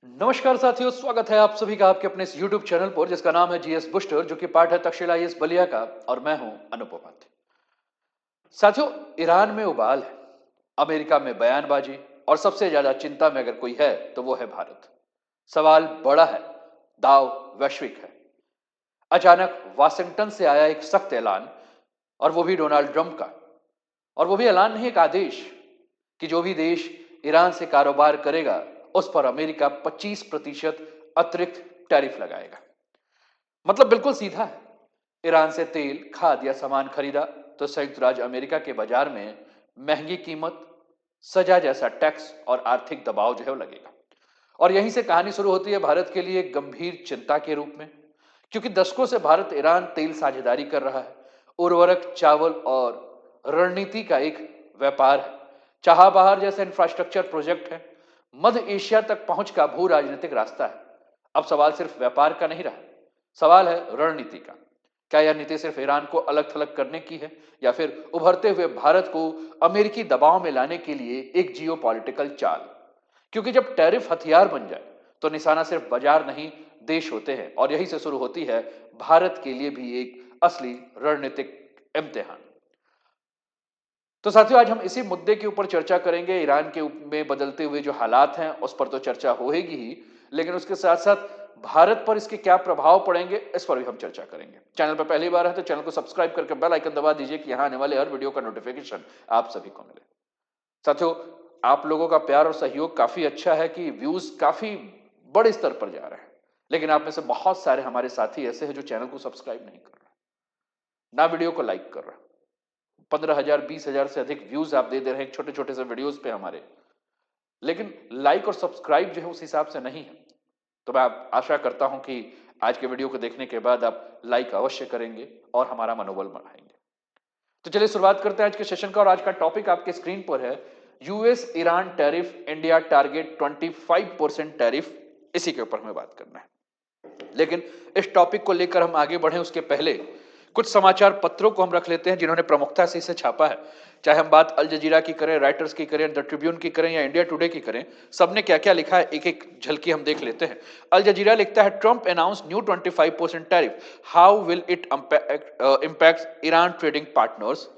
नमस्कार साथियों, स्वागत है आप सभी का आपके अपने इस YouTube चैनल पर जिसका नाम है जीएस बूस्टर, जो कि पार्ट है तक्षशिला आईएएस बलिया का। और मैं हूं अनुप उपाध्याय। साथियों, ईरान में उबाल है, अमेरिका में बयानबाजी, और सबसे ज्यादा चिंता में अगर कोई है तो वो है भारत। सवाल बड़ा है, दाव वैश्विक है। अचानक वाशिंगटन से आया एक सख्त ऐलान, और वो भी डोनाल्ड ट्रंप का। और वो भी ऐलान नहीं, एक आदेश कि जो भी देश ईरान से कारोबार करेगा उस पर अमेरिका 25% अतिरिक्त टैरिफ लगाएगा। मतलब बिल्कुल सीधा है। ईरान से तेल, खाद या सामान खरीदा तो संयुक्त राज्य अमेरिका के बाजार में महंगी कीमत, सजा जैसा टैक्स और आर्थिक दबाव जो है वो लगेगा। और यहीं से कहानी शुरू होती है भारत के लिए एक गंभीर चिंता के रूप में, क्योंकि दशकों से भारत ईरान तेल साझेदारी कर रहा है। उर्वरक, चावल और रणनीति का एक व्यापार है। चाबहार जैसे इंफ्रास्ट्रक्चर प्रोजेक्ट है। मध्य एशिया तक पहुंच का भू राजनीतिक रास्ता है। अब सवाल सिर्फ व्यापार का नहीं रहा, सवाल है रणनीति का। क्या यह नीति सिर्फ ईरान को अलग थलग करने की है, या फिर उभरते हुए भारत को अमेरिकी दबाव में लाने के लिए एक जियोपॉलिटिकल चाल? क्योंकि जब टैरिफ हथियार बन जाए तो निशाना सिर्फ बाजार नहीं, देश होते हैं। और यहीं से शुरू होती है भारत के लिए भी एक असली रणनीतिक इम्तिहान। तो साथियों, आज हम इसी मुद्दे के ऊपर चर्चा करेंगे। ईरान के में बदलते हुए जो हालात हैं उस पर तो चर्चा होगी ही, लेकिन उसके साथ साथ भारत पर इसके क्या प्रभाव पड़ेंगे इस पर भी हम चर्चा करेंगे। चैनल पर पहली बार है तो चैनल को सब्सक्राइब करके बेल आइकन दबा दीजिए कि यहां आने वाले हर वीडियो का नोटिफिकेशन आप सभी को मिले। साथियों, आप लोगों का प्यार और सहयोग काफी अच्छा है कि व्यूज काफी बड़े स्तर पर जा रहे हैं, लेकिन आप में से बहुत सारे हमारे साथी ऐसे हैं जो चैनल को सब्सक्राइब नहीं कर रहे, ना वीडियो को लाइक कर रहे। 15,000 20,000 से अधिक व्यूज आप दे रहे हैं छोटे छोटे से वीडियोस पे हमारे, लेकिन लाइक और सब्सक्राइब जो है उस हिसाब से नहीं है। तो मैं आशा करता हूं कि आज के वीडियो को देखने के बाद आप लाइक अवश्य करेंगे और हमारा मनोबल बढ़ाएंगे। तो चलिए शुरुआत करते हैं आज के सेशन का। और आज का टॉपिक आपके स्क्रीन पर है, US Iran tariff, India target 25% tariff. इसी के ऊपर हमें बात करना है। लेकिन इस टॉपिक को लेकर हम आगे बढ़े उसके पहले कुछ समाचार पत्रों को हम रख लेते हैं जिन्होंने प्रमुखता से इसे छापा है। चाहे हम बात अल जजीरा की करें, राइटर्स की करें, द ट्रिब्यून की करें या इंडिया टुडे की करें, सबने क्या क्या लिखा है एक एक झलकी हम देख लेते हैं। अल जजीरा लिखता है, Trump announce new 25% tariff, how will it impact Iran trading partners.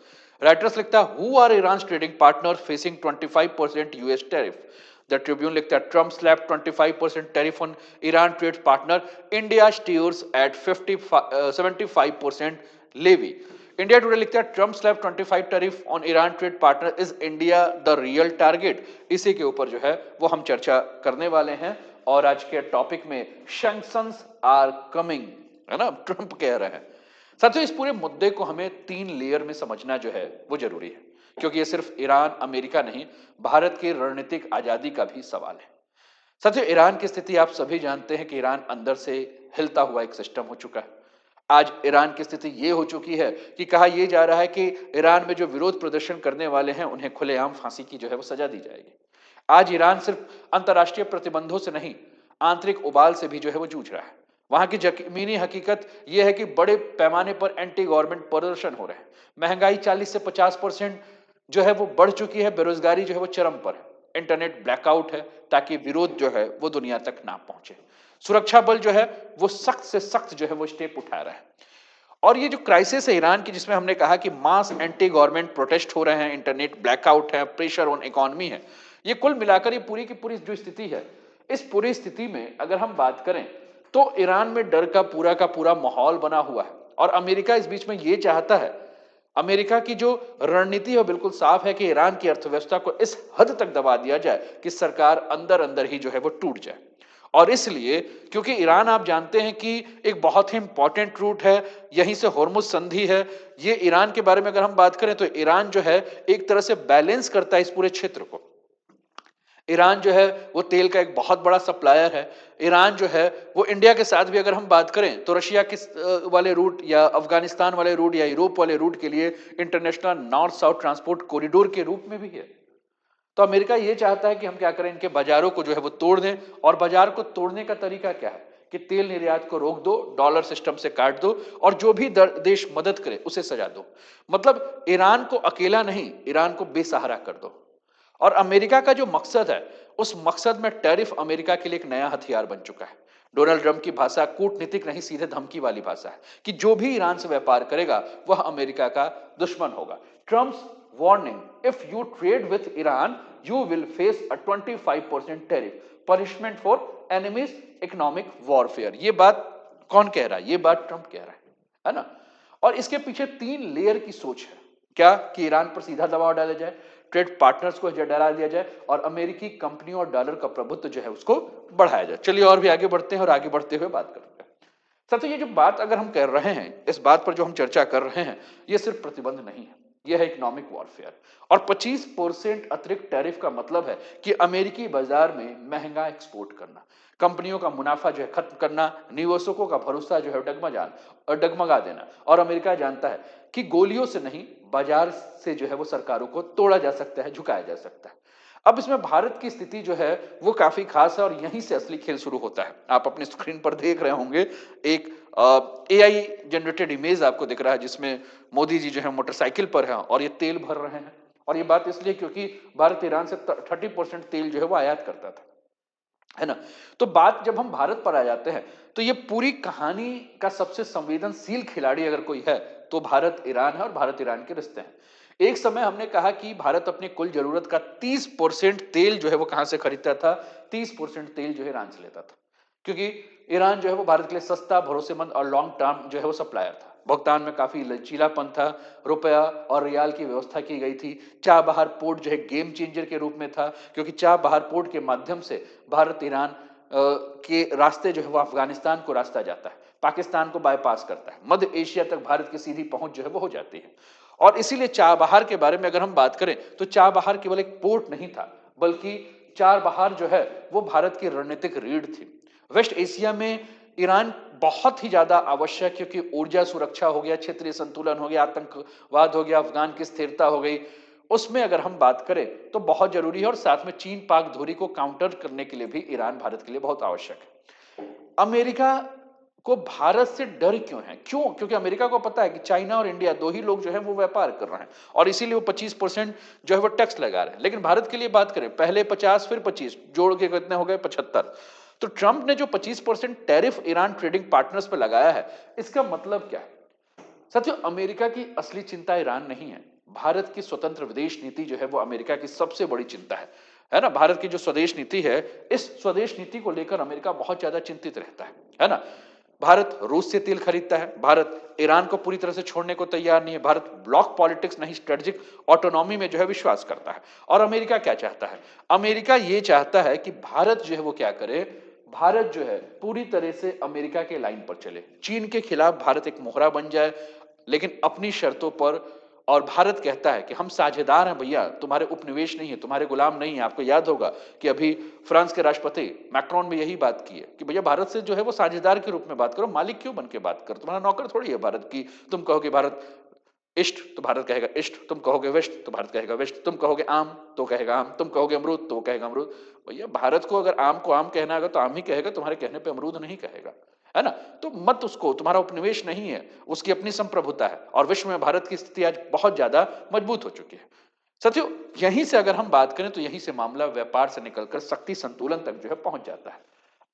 Reuters लिखता है, who are Iran trading partners facing 25% US tariff. The Tribune लिखता है, Trump slap 25% tariff on Iran trade partner, India steers at 75% levy. India Today लिखता है, Trump slap 25 tariff on Iran trade partner, is India the real target. इसी के ऊपर जो है वो हम चर्चा करने वाले हैं। और आज के टॉपिक में सैंक्शंस आर कमिंग, है ना, ट्रंप कह रहे हैं। साथियों, इस पूरे मुद्दे को हमें 3 लेयर में समझना जो है वो जरूरी है, क्योंकि ये सिर्फ ईरान अमेरिका नहीं, भारत की रणनीतिक आजादी का भी सवाल है। साथियों, ईरान की स्थिति आप सभी जानते हैं कि ईरान अंदर से हिलता हुआ एक सिस्टम हो चुका है। आज ईरान की स्थिति ये हो चुकी है कि कहा यह जा रहा है कि ईरान में जो विरोध प्रदर्शन करने वाले हैं उन्हें खुलेआम फांसी की जो है वो सजा दी जाएगी। आज ईरान सिर्फ अंतर्राष्ट्रीय प्रतिबंधों से नहीं, आंतरिक उबाल से भी जो है वो जूझ रहा है। वहां की जमीनी हकीकत यह है कि बड़े पैमाने पर एंटी गवर्नमेंट प्रदर्शन हो रहे हैं। महंगाई 40 से 50% जो है वो बढ़ चुकी है। बेरोजगारी जो है वो चरम पर है। इंटरनेट ब्लैकआउट है ताकि विरोध जो है वो दुनिया तक ना पहुंचे। सुरक्षा बल जो है वो सख्त से सख्त जो है वो स्टेप उठा रहा है। और ये जो क्राइसिस है ईरान की, जिसमें हमने कहा कि मास एंटी गवर्नमेंट प्रोटेस्ट हो रहे हैं, इंटरनेट ब्लैकआउट है, प्रेशर ऑन इकोनॉमी है, ये कुल मिलाकर ये पूरी की पूरी जो स्थिति है, इस पूरी स्थिति में अगर हम बात करें तो ईरान में डर का पूरा माहौल बना हुआ है। और अमेरिका इस बीच में ये चाहता है, अमेरिका की जो रणनीति है बिल्कुल साफ है कि ईरान की अर्थव्यवस्था को इस हद तक दबा दिया जाए कि सरकार अंदर अंदर ही जो है वो टूट जाए। और इसलिए, क्योंकि ईरान आप जानते हैं कि एक बहुत ही इंपॉर्टेंट रूट है, यहीं से होर्मुज संधि है। ये ईरान के बारे में अगर हम बात करें तो ईरान जो है एक तरह से बैलेंस करता है इस पूरे क्षेत्र को। ईरान जो है वो तेल का एक बहुत बड़ा सप्लायर है। ईरान जो है वो इंडिया के साथ भी अगर हम बात करें तो रशिया के वाले रूट या अफगानिस्तान वाले रूट या यूरोप वाले रूट के लिए international north south transport corridor के रूप में भी है। तो अमेरिका ये चाहता है कि हम क्या करें, इनके बाजारों को जो है वो तोड़ दें। और बाजार को तोड़ने का तरीका क्या है कि तेल निर्यात को रोक दो, डॉलर सिस्टम से काट दो, और जो भी देश मदद करे उसे सजा दो। मतलब ईरान को अकेला नहीं, ईरान को बेसहारा कर दो। और अमेरिका का जो मकसद है, उस मकसद में टैरिफ अमेरिका के लिए एक नया हथियार बन चुका है। डोनाल्ड ट्रंप की भाषा कूटनीतिक नहीं, सीधे धमकी वाली भाषा है कि जो भी ईरान से व्यापार करेगा वह अमेरिका का दुश्मन होगा। Trump's warning, if you trade with Iran you will face a 25% tariff punishment for enemies economic warfare. ये बात कौन कह रहा है? ये बात ट्रंप कह रहा है ना? और इसके पीछे 3 लेयर की सोच है। क्या? कि ईरान पर सीधा दबाव डाला जाए, ट्रेड पार्टनर्स को डरा दिया जाए और अमेरिकी कंपनियों और डॉलर का प्रभुत्व जो है उसको बढ़ाया जाए। चलिए और भी आगे बढ़ते हैं और आगे बढ़ते हुए बात करते हैं। साथियों, ये जो बात अगर हम कर रहे हैं, इस बात पर जो हम चर्चा कर रहे हैं, ये सिर्फ प्रतिबंध नहीं है, यह है इकोनॉमिक वॉरफेयर। और 25% अतिरिक्त टैरिफ का मतलब है कि अमेरिकी बाजार में महंगा एक्सपोर्ट करना, कंपनियों का मुनाफा जो है खत्म करना, निवेशकों का भरोसा जो है डगमगा देना। और अमेरिका जानता है कि गोलियों से नहीं, बाजार से जो है वो सरकारों को तोड़ा जा सकता है, झुकाया जा सकता है। अब इसमें भारत की स्थिति जो है वो काफी खास है और यहीं से असली खेल शुरू होता है। आप अपनी स्क्रीन पर देख रहे होंगे एक एआई जनरेटेड इमेज आपको दिख रहा है, जिसमें मोदी जी जो है मोटरसाइकिल पर हैं और ये तेल भर रहे हैं। और ये बात इसलिए क्योंकि भारत ईरान से 30% तेल जो है वो आयात करता था, है ना? तो बात जब हम भारत पर आ जाते हैं, तो ये पूरी कहानी का सबसे संवेदनशील खिलाड़ी अगर कोई है तो भारत ईरान है और भारत ईरान के रिश्ते हैं। एक समय हमने कहा कि भारत अपनी कुल जरूरत का 30% तेल जो है वो कहां से खरीदता था? 30% तेल जो है ईरान से लेता था, क्योंकि ईरान जो है वो भारत के लिए सस्ता, भरोसेमंद और लॉन्ग टर्म जो है वो सप्लायर था। भुगतान में काफी लचीलापन था, रुपया और रियाल की व्यवस्था की गई थी। चाबहार पोर्ट जो है गेम चेंजर के रूप में था, क्योंकि चाबहार पोर्ट के माध्यम से भारत ईरान के रास्ते जो है वो अफगानिस्तान को रास्ता जाता है, पाकिस्तान को बाईपास करता है, मध्य एशिया तक भारत की सीधी पहुंच जो है वो हो जाती है। और इसीलिए चाबहार के बारे में अगर हम बात करें तो चाबहार केवल एक पोर्ट नहीं था, बल्कि चाबहार जो है वो भारत की रणनीतिक रीढ़ थी। वेस्ट एशिया में ईरान बहुत ही ज्यादा आवश्यक, क्योंकि ऊर्जा सुरक्षा हो गया, क्षेत्रीय संतुलन हो गया, आतंकवाद हो गया, अफगान की स्थिरता हो गई, उसमें अगर हम बात करें तो बहुत जरूरी है। और साथ में चीन पाक धुरी को काउंटर करने के लिए भी ईरान भारत के लिए बहुत आवश्यक है। अमेरिका को भारत से डर क्यों है? क्यों? क्योंकि अमेरिका को पता है कि चाइना और इंडिया दो ही लोग जो है वो व्यापार कर रहे हैं और इसीलिए वो 25% जो है वो टैक्स लगा रहे हैं। लेकिन भारत के लिए बात करें, पहले 50 फिर 25 जोड़ के कितने हो गए? 75। तो ट्रंप ने जो 25% टैरिफ ईरान ट्रेडिंग पार्टनर्स पर लगाया है, इसका मतलब क्या है? साथियों, अमेरिका की असली चिंता ईरान नहीं है। भारत की स्वतंत्र विदेश नीति जो है वो अमेरिका की सबसे बड़ी चिंता है ना? भारत की जो स्वदेश नीति है, इस स्वदेश नीति को लेकर अमेरिका बहुत ज्यादा चिंतित रहता है ना? भारत रूस से तेल खरीदता है, भारत ईरान को पूरी तरह से छोड़ने को तैयार नहीं है, भारत ब्लॉक पॉलिटिक्स नहीं, स्ट्रेटेजिक ऑटोनॉमी में जो है विश्वास करता है। और अमेरिका क्या चाहता है? अमेरिका ये चाहता है कि भारत जो है वो क्या करे? भारत जो है पूरी तरह से अमेरिका के लाइन पर चले, चीन के खिलाफ भारत एक मोहरा बन जाए, लेकिन अपनी शर्तों पर। और भारत कहता है कि हम साझेदार हैं भैया, तुम्हारे उपनिवेश नहीं है, तुम्हारे गुलाम नहीं है। आपको याद होगा कि अभी फ्रांस के राष्ट्रपति मैक्रोन ने यही बात की है कि भैया भारत से जो है वो साझेदार के रूप में बात करो, मालिक क्यों बन के बात करो, तुम्हारा नौकर थोड़ी है भारत की। तुम कहोगे भारत ईस्ट तो भारत कहेगा ईस्ट, तुम कहोगे वेस्ट तो भारत कहेगा वेस्ट, तुम कहोगे आम तो कहेगा आम, तुम कहोगे अमरूद तो कहेगा अमरूद। भैया भारत को अगर आम को आम कहना होगा तो आम ही कहेगा, तुम्हारे कहने पे अमरूद नहीं कहेगा, है ना? तो मत उसको, तुम्हारा उपनिवेश नहीं है, उसकी अपनी संप्रभुता है। और विश्व में भारत की स्थिति आज बहुत ज्यादा मजबूत हो चुकी है। साथियों, यहीं से अगर हम बात करें तो यहीं से मामला व्यापार से निकलकर शक्ति संतुलन तक जो है पहुंच जाता है।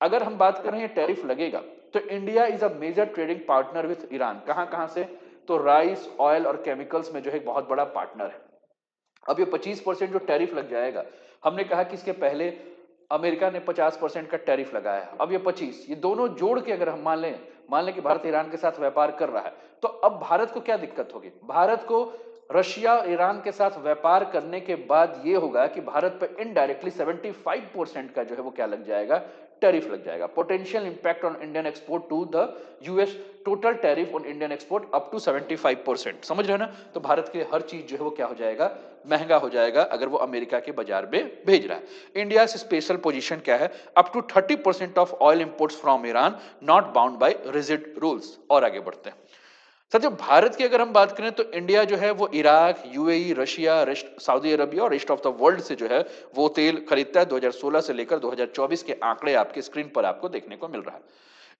अगर हम बात करें ये टैरिफ लगेगा तो India is a major trading partner with Iran. कहां कहां से? तो राइस, ऑयल और केमिकल्स में जो है एक बहुत बड़ा पार्टनर है। अब ये 25% जो टैरिफ लग जाएगा, हमने कहा कि इसके पहले अमेरिका ने 50% का टैरिफ लगाया है, अब ये 25, ये दोनों जोड़ के अगर हम मान लें कि भारत ईरान के साथ व्यापार कर रहा है, तो अब भारत को क्या दिक्कत होगी? भारत को रशिया और ईरान के साथ व्यापार करने के बाद ये होगा कि भारत पर इनडायरेक्टली 75% का जो है वो क्या लग जाएगा? टैरिफ लग जाएगा। Potential impact on Indian export to the US, total tariff on Indian export up to 75%। समझ रहे हो ना? तो भारत के लिए हर चीज जो है वो क्या हो जाएगा? महंगा हो जाएगा अगर वो अमेरिका के बाजार में भेज रहा है। इंडिया से स्पेशल पोजीशन क्या है? Up to 30% of oil imports from Iran not bound by rigid rules. और आगे बढ़ते हैं। साथियों, भारत की अगर हम बात करें तो इंडिया जो है वो Iraq, UAE, Russia, Saudi Arabia और रेस्ट ऑफ द वर्ल्ड से जो है वो तेल खरीदता है। 2016 से लेकर 2024 के आंकड़े आपके स्क्रीन पर आपको देखने को मिल रहा है।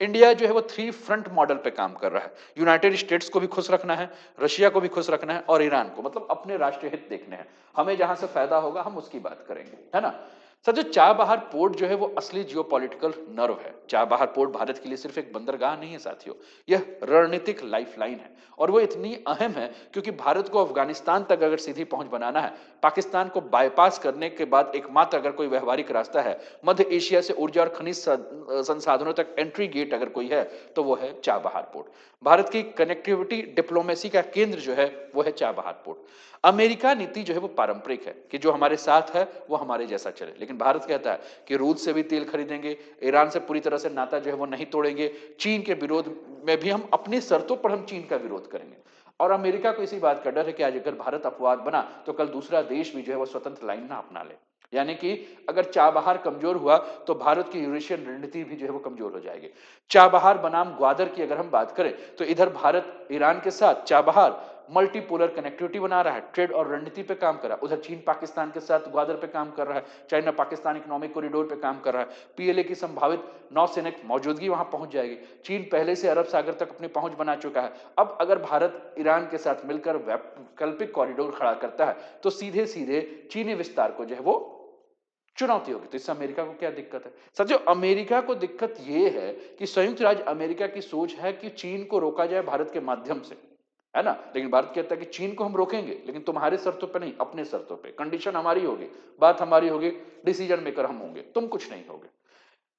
इंडिया जो है वो थ्री फ्रंट मॉडल पे काम कर रहा है। यूनाइटेड स्टेट्स को भी खुश रखना है, रशिया को भी खुश रखना है और ईरान को, मतलब अपने राष्ट्रीय हित देखने हैं। हमें जहां से फायदा होगा हम उसकी बात करेंगे, है ना। सर, जो चाबहार पोर्ट जो है वो असली जियोपॉलिटिकल नर्व है। चाबहार पोर्ट भारत के लिए सिर्फ एक बंदरगाह नहीं है साथियों, यह रणनीतिक लाइफलाइन है। और वो इतनी अहम है क्योंकि भारत को अफगानिस्तान तक अगर सीधी पहुंच बनाना है, पाकिस्तान को बाईपास करने के बाद एकमात्र अगर कोई व्यवहारिक रास्ता है, मध्य एशिया से ऊर्जा और खनिज संसाधनों तक एंट्री गेट अगर कोई है तो वो है चाबहार पोर्ट। भारत की कनेक्टिविटी डिप्लोमेसी का केंद्र जो है वो है चाबहार पोर्ट। अमेरिका नीति जो है वो पारंपरिक है कि जो हमारे साथ है वो हमारे जैसा चले, लेकिन भारत कहता है कि रूस से भी तेल खरीदेंगे, ईरान से पूरी तरह से नाता जो है वो नहीं तोड़ेंगे, चीन के विरोध में भी हम अपनी शर्तों पर हम चीन का विरोध करेंगे। और अमेरिका को इसी बात का डर है कि आज अगर भारत अपवाद बना तो कल दूसरा देश भी जो है वो स्वतंत्र लाइन ना अपना ले। यानी कि अगर चाबहार कमजोर हुआ तो भारत की यूरेशियन रणनीति भी जो है वो कमजोर हो जाएगी। चाबहार बनाम ग्वादर की अगर हम बात करें तो इधर भारत ईरान के साथ चाबहार मल्टीपोलर कनेक्टिविटी बना रहा है, ट्रेड और रणनीति पे काम कर रहा है। उधर चीन पाकिस्तान के साथ ग्वादर पे काम कर रहा है, चाइना पाकिस्तान इकोनॉमिक कॉरिडोर पे काम कर रहा है, पीएलए की संभावित नौसैनिक मौजूदगी वहां पहुंच जाएगी। चीन पहले से अरब सागर तक अपनी पहुंच बना चुका है। अब अगर भारत ईरान के साथ मिलकर वैकल्पिक कॉरिडोर खड़ा करता है तो सीधे सीधे चीनी विस्तार को जो है वो चुनौती होगी। तो इससे अमेरिका को क्या दिक्कत है? साथियों, अमेरिका को दिक्कत यह है कि संयुक्त राज्य अमेरिका की सोच है कि चीन को रोका जाए भारत के माध्यम से, है ना। लेकिन भारत कहता है कि चीन को हम रोकेंगे लेकिन तुम्हारे शर्तों पे नहीं, अपने शर्तों पे, कंडीशन हमारी होगी, बात हमारी होगी, डिसीजन मेकर हम होंगे, तुम कुछ नहीं होगे।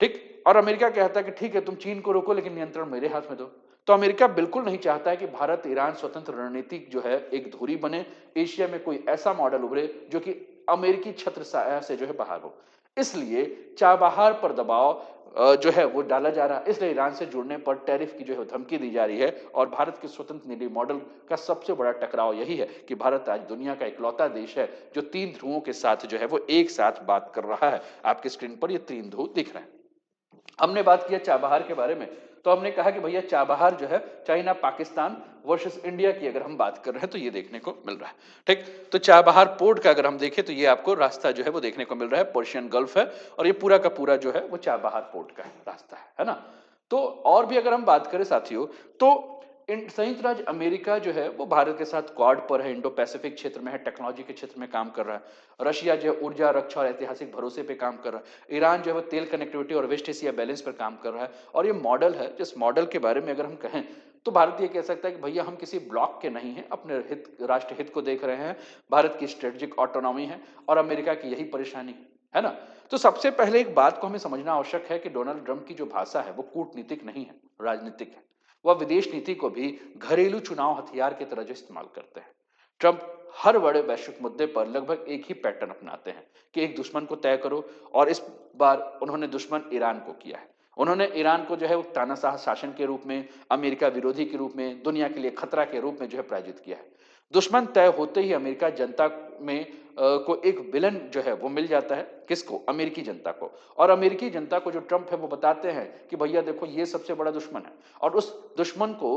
ठीक। और अमेरिका कहता है कि ठीक है तुम चीन को रोको लेकिन नियंत्रण मेरे हाथ में दो। तो अमेरिका बिल्कुल नहीं चाहता है कि भारत ईरान स्वतंत्र रणनीति जो है एक धुरी बने, एशिया में कोई ऐसा मॉडल उभरे जो कि अमेरिकी छत्र छाया से जो है बाहर हो। इसलिए चाबहार पर दबाव जो है वो डाला जा रहा है। इसलिए ईरान से जुड़ने पर टैरिफ की जो है धमकी दी जा रही है। और भारत के स्वतंत्र निधि मॉडल का सबसे बड़ा टकराव यही है कि भारत आज दुनिया का इकलौता देश है जो तीन ध्रुवों के साथ जो है वो एक साथ बात कर रहा है। आपके स्क्रीन पर ये तीन ध्रुव दिख रहे हैं। हमने बात किया चाबहार के बारे में, तो हमने कहा कि भैया चाबहार जो है चाइना पाकिस्तान वर्सेस इंडिया की अगर हम बात कर रहे हैं तो ये देखने को मिल रहा है। ठीक। तो चाबहार पोर्ट का अगर हम देखें तो ये आपको रास्ता जो है वो देखने को मिल रहा है, पर्शियन गल्फ है और ये पूरा का पूरा जो है वो चाबहार पोर्ट का रास्ता है ना। तो और भी अगर हम बात करें साथियों तो संयुक्त राज्य अमेरिका जो है वो भारत के साथ क्वाड पर है, इंडो पैसिफिक क्षेत्र में है, टेक्नोलॉजी के क्षेत्र में काम कर रहा है। रशिया जो है ऊर्जा रक्षा और ऐतिहासिक भरोसे पे काम कर रहा है। ईरान जो है वो तेल कनेक्टिविटी और वेस्ट एशिया बैलेंस पर काम कर रहा है। और ये मॉडल है, जिस मॉडल के बारे में अगर हम कहें तो भारत ये कह सकता है कि भैया हम किसी ब्लॉक के नहीं है, अपने हित राष्ट्र हित को देख रहे हैं। भारत की स्ट्रेटेजिक ऑटोनॉमी है और अमेरिका की यही परेशानी है ना। तो सबसे पहले एक बात को हमें समझना आवश्यक है कि डोनाल्ड ट्रंप की जो भाषा है वो कूटनीतिक नहीं है, राजनीतिक है। वह विदेश नीति को भी घरेलू चुनाव हथियार की तरह जो इस्तेमाल करते हैं। ट्रंप हर बड़े वैश्विक मुद्दे पर लगभग एक ही पैटर्न अपनाते हैं कि एक दुश्मन को तय करो। और इस बार उन्होंने दुश्मन ईरान को किया है। उन्होंने ईरान को जो है वो तानाशाह शासन के रूप में, अमेरिका विरोधी के रूप में, दुनिया के लिए खतरा के रूप में जो है प्रायोजित किया है। दुश्मन तय होते ही अमेरिका जनता में को एक विलन जो है वो मिल जाता है। किसको? अमेरिकी जनता को। और अमेरिकी जनता को जो ट्रंप है वो बताते हैं कि भैया देखो ये सबसे बड़ा दुश्मन है और उस दुश्मन को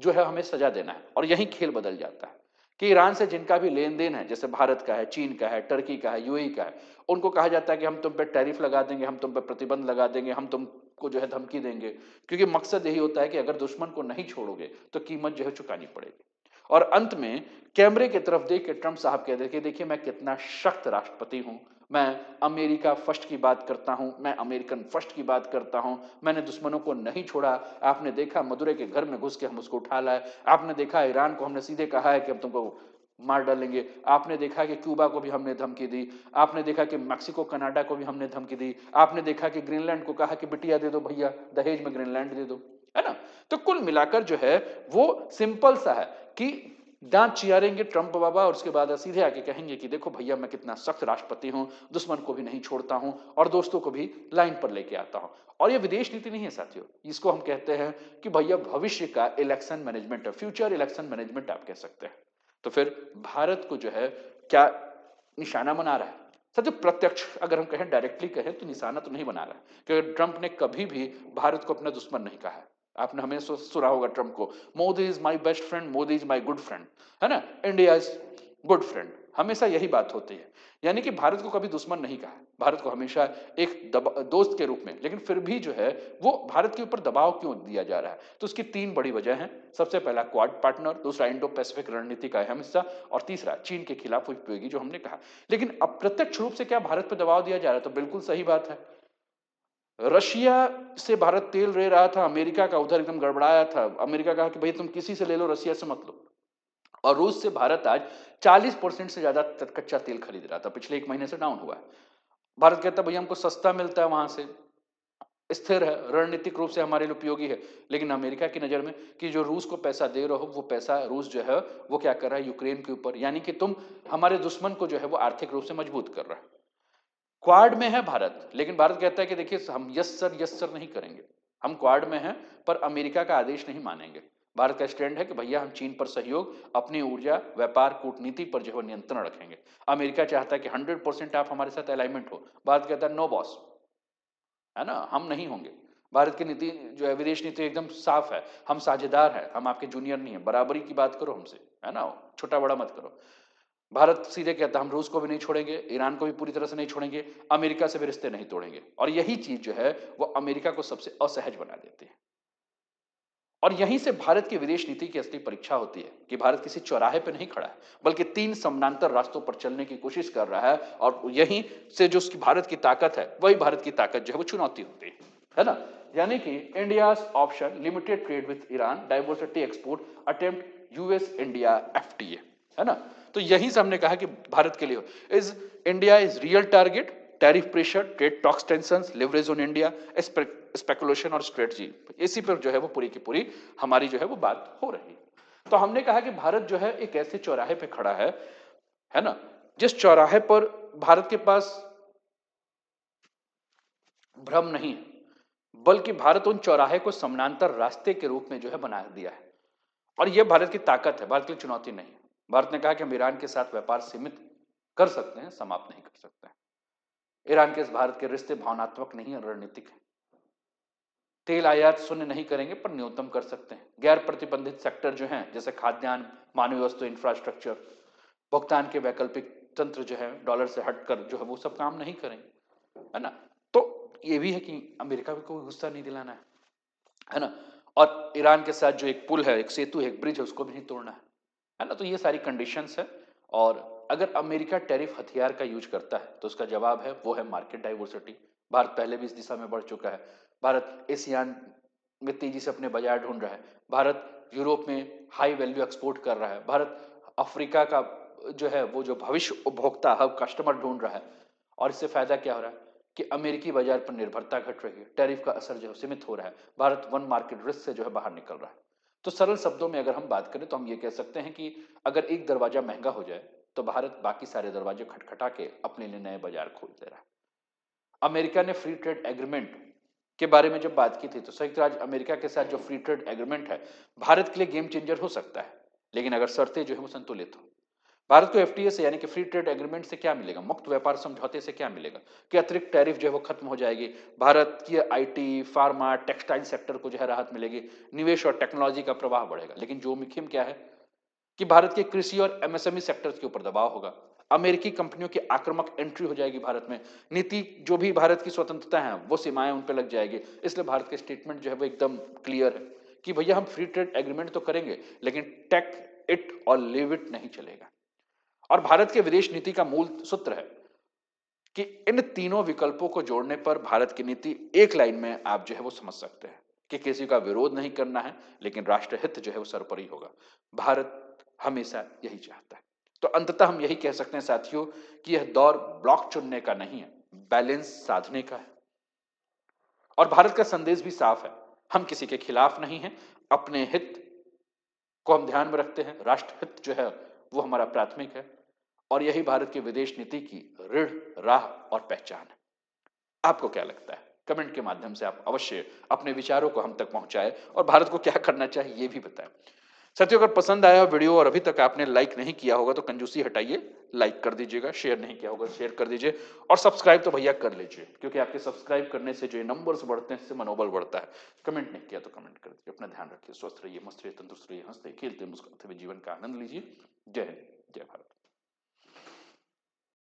जो है हमें सजा देना है। और यही खेल बदल जाता है कि ईरान से जिनका भी लेन देन है, जैसे भारत का है, चीन का है, टर्की का है, यूएई का है, उनको कहा जाता है कि हम तुम पे टैरिफ लगा देंगे, हम तुम पे प्रतिबंध लगा देंगे, हम तुमको जो है धमकी देंगे। क्योंकि मकसद यही होता है कि अगर दुश्मन को नहीं छोड़ोगे तो कीमत जो है चुकानी पड़ेगी। और अंत में कैमरे की तरफ देख के ट्रंप साहब कहते हैं कि देखिए मैं कितना सख्त राष्ट्रपति हूं, मैं अमेरिका फर्स्ट की बात करता हूं, मैं अमेरिकन फर्स्ट की बात करता हूं, मैंने दुश्मनों को नहीं छोड़ा। आपने देखा मदुरै के घर में घुस के हम उसको उठा लाए। आपने देखा ईरान को हमने सीधे कहा है कि हम तुमको मार डालेंगे। आपने देखा कि क्यूबा को भी हमने धमकी दी। आपने देखा कि मैक्सिको कनाडा को भी हमने धमकी दी। आपने देखा कि ग्रीनलैंड को कहा कि बिटिया दे दो भैया, दहेज में ग्रीनलैंड दे दो, है ना। तो कुल मिलाकर जो है वो सिंपल सा है कि दांत चियारेंगे ट्रंप बाबा और उसके बाद सीधे आके कहेंगे कि देखो भैया मैं कितना सख्त राष्ट्रपति हूं, दुश्मन को भी नहीं छोड़ता हूं और दोस्तों को भी लाइन पर लेके आता हूं। और ये विदेश नीति नहीं है साथियों, इसको हम कहते हैं कि भैया भविष्य का इलेक्शन मैनेजमेंट है, फ्यूचर इलेक्शन मैनेजमेंट आप कह सकते हैं। तो फिर भारत को जो है क्या निशाना बना रहा है? साथियों प्रत्यक्ष अगर हम कहें, डायरेक्टली कहें तो निशाना तो नहीं बना रहा है, क्योंकि ट्रंप ने कभी भी भारत को अपना दुश्मन नहीं कहा है। आपने हमें सुना होगा ट्रंप को, Modi is my best friend, Modi is my good friend, है ना, इंडिया इज गुड फ्रेंड, हमेशा यही बात होती है। यानी कि भारत को कभी दुश्मन नहीं कहा। भारत को हमेशा एक दोस्त के रूप में, लेकिन फिर भी जो है वो भारत के ऊपर दबाव क्यों दिया जा रहा है? तो उसकी 3 बड़ी वजह हैं। सबसे पहला क्वाड पार्टनर, दूसरा इंडो पैसिफिक रणनीति का अहम हिस्सा और तीसरा चीन के खिलाफ उपयोगी जो हमने कहा। लेकिन अप्रत्यक्ष रूप से क्या भारत पर दबाव दिया जा रहा है? तो बिल्कुल सही बात है। रशिया से भारत तेल ले रहा था, अमेरिका का उधर एकदम गड़बड़ाया था। अमेरिका कहा कि भई तुम किसी से ले लो, रशिया से मत लो। और रूस से भारत आज 40% से ज्यादा कच्चा तेल खरीद रहा था, पिछले 1 महीने से डाउन हुआ है। भारत कहता है भैया हमको सस्ता मिलता है वहां से, स्थिर है, रणनीतिक रूप से हमारे लिए उपयोगी है। लेकिन अमेरिका की नजर में कि जो रूस को पैसा दे रहे हो, वो पैसा रूस जो है वो क्या कर रहा है यूक्रेन के ऊपर, यानी कि तुम हमारे दुश्मन को जो है वो आर्थिक रूप से मजबूत कर रहा है। क्वाड में है भारत, लेकिन भारत कहता है कि देखिए हम यस सर नहीं करेंगे, हम क्वाड में हैं पर अमेरिका का आदेश नहीं मानेंगे। भारत का स्टैंड है कि भैया हम चीन पर सहयोग, अपनी ऊर्जा, व्यापार, कूटनीति पर जो है नियंत्रण रखेंगे। अमेरिका चाहता है कि 100% आप हमारे साथ अलाइनमेंट हो, भारत कहता है नो बॉस, है ना, हम नहीं होंगे। भारत की नीति जो है विदेश नीति एकदम साफ है, हम साझेदार हैं, हम आपके जूनियर नहीं है, बराबरी की बात करो हमसे, है ना, छोटा बड़ा मत करो। भारत सीधे कहता है हम रूस को भी नहीं छोड़ेंगे, ईरान को भी पूरी तरह से नहीं छोड़ेंगे, अमेरिका से भी रिश्ते नहीं तोड़ेंगे। और यही चीज जो है वो अमेरिका को सबसे असहज बना देती है। और यहीं से भारत की विदेश नीति की असली परीक्षा होती है कि भारत किसी चौराहे पर नहीं खड़ा है, बल्कि 3 समानांतर रास्तों पर चलने की कोशिश कर रहा है। और यहीं से जो उसकी भारत की ताकत है, वही भारत की ताकत जो है वो चुनौती होती है ना। यानी कि India option limited trade with Iran, diversity export attempt US India FTA, है ना। तो यहीं से हमने कहा कि भारत के लिए is India is real target, tariff pressure, trade talks tensions, leverage on India, speculation और स्ट्रेटजी, इसी पर जो है वो पूरी की पूरी हमारी जो है वो बात हो रही है। तो हमने कहा कि भारत जो है एक ऐसे चौराहे पे खड़ा है ना, जिस चौराहे पर भारत के पास भ्रम नहीं है, बल्कि भारत उन चौराहे को समानांतर रास्ते के रूप में जो है बना दिया है। और यह भारत की ताकत है, भारत की चुनौती नहीं है। भारत ने कहा कि हम ईरान के साथ व्यापार सीमित कर सकते हैं, समाप्त नहीं कर सकते हैं। ईरान के इस भारत के रिश्ते भावनात्मक नहीं है, रणनीतिक है। तेल आयात शून्य नहीं करेंगे पर न्यूनतम कर सकते हैं। गैर प्रतिबंधित सेक्टर जो हैं जैसे खाद्यान्न, मानवीय वस्तु, इंफ्रास्ट्रक्चर, भुगतान के वैकल्पिक तंत्र जो है डॉलर से हटकर जो है वो सब काम नहीं करेंगे, है ना। तो ये भी है कि अमेरिका को कोई गुस्सा नहीं दिलाना है ना। और ईरान के साथ जो एक पुल है, एक सेतु है, एक ब्रिज है, उसको भी नहीं तोड़ना है ना। तो ये सारी कंडीशंस है। और अगर अमेरिका टैरिफ हथियार का यूज करता है तो उसका जवाब है वो है मार्केट डाइवर्सिटी। भारत पहले भी इस दिशा में बढ़ चुका है। भारत एशियान में तेजी से अपने बाजार ढूंढ रहा है। भारत यूरोप में हाई वैल्यू एक्सपोर्ट कर रहा है। भारत अफ्रीका का जो है वो जो भविष्य उपभोक्ता हब कस्टमर ढूंढ रहा है। और इससे फायदा क्या हो रहा है कि अमेरिकी बाजार पर निर्भरता घट रही है, टैरिफ का असर जो है सीमित हो रहा है, भारत वन मार्केट रिस्क से जो है बाहर निकल रहा है। तो सरल शब्दों में अगर हम बात करें तो हम ये कह सकते हैं कि अगर एक दरवाजा महंगा हो जाए तो भारत बाकी सारे दरवाजे खटखटा के अपने लिए नए बाजार खोल दे रहा है। अमेरिका ने फ्री ट्रेड एग्रीमेंट के बारे में जब बात की थी तो संयुक्त राज्य अमेरिका के साथ जो फ्री ट्रेड एग्रीमेंट है भारत के लिए गेम चेंजर हो सकता है, लेकिन अगर शर्तें जो है वो संतुलित हो। भारत को एफटीए से यानी कि फ्री ट्रेड एग्रीमेंट से क्या मिलेगा, मुक्त व्यापार समझौते से क्या मिलेगा कि अतिरिक्त टैरिफ जो है वो खत्म हो जाएगी, भारत की आईटी, फार्मा, टेक्सटाइल सेक्टर को जो है राहत मिलेगी, निवेश और टेक्नोलॉजी का प्रवाह बढ़ेगा। लेकिन जो मुख्य क्या है कि भारत के कृषि और एमएसएमई सेक्टर्स के ऊपर दबाव होगा। अमेरिकी कंपनियों की आक्रामक एंट्री हो जाएगी भारत में। नीति जो भी भारत की स्वतंत्रता है वो सीमाएं उन पर लग जाएगी। इसलिए भारत के स्टेटमेंट जो है वो एकदम क्लियर है कि भैया हम फ्री ट्रेड एग्रीमेंट तो करेंगे लेकिन टेक इट और लिव इट नहीं चलेगा। और भारत के विदेश नीति का मूल सूत्र है कि इन तीनों विकल्पों को जोड़ने पर भारत की नीति एक लाइन में आप जो है वो समझ सकते हैं कि किसी का विरोध नहीं करना है लेकिन राष्ट्रहित जो है वो सर्वोपरि होगा। भारत हमेशा यही चाहता है। तो अंततः हम यही कह सकते हैं साथियों कि यह दौर ब्लॉक चुनने का नहीं है, बैलेंस साधने का है। और भारत का संदेश भी साफ है, हम किसी के खिलाफ नहीं हैं, अपने हित को हम ध्यान में रखते हैं, राष्ट्रहित जो है वो हमारा प्राथमिक है। और यही भारत की विदेश नीति की ऋढ़, राह और पहचान है। आपको क्या लगता है? कमेंट के माध्यम से आप अवश्य अपने विचारों को हम तक पहुंचाएं और भारत को क्या करना चाहिए ये भी बताएं। साथियों अगर पसंद आया वीडियो और अभी तक आपने लाइक नहीं किया होगा तो कंजूसी हटाइए, लाइक कर दीजिएगा, शेयर नहीं किया होगा शेयर कर दीजिए और सब्सक्राइब तो भैया कर लीजिए, क्योंकि आपके सब्सक्राइब करने से जो ये नंबर्स बढ़ते हैं इससे मनोबल बढ़ता है। कमेंट नहीं किया तो कमेंट कर दीजिए। अपना ध्यान रखिए, स्वस्थ रहिए, मस्त रहिए, तंदुरुस्त रहिए, हंसते खेलते मुस्कुराते हुए जीवन का आनंद लीजिए। जय हिंद, जय भारत।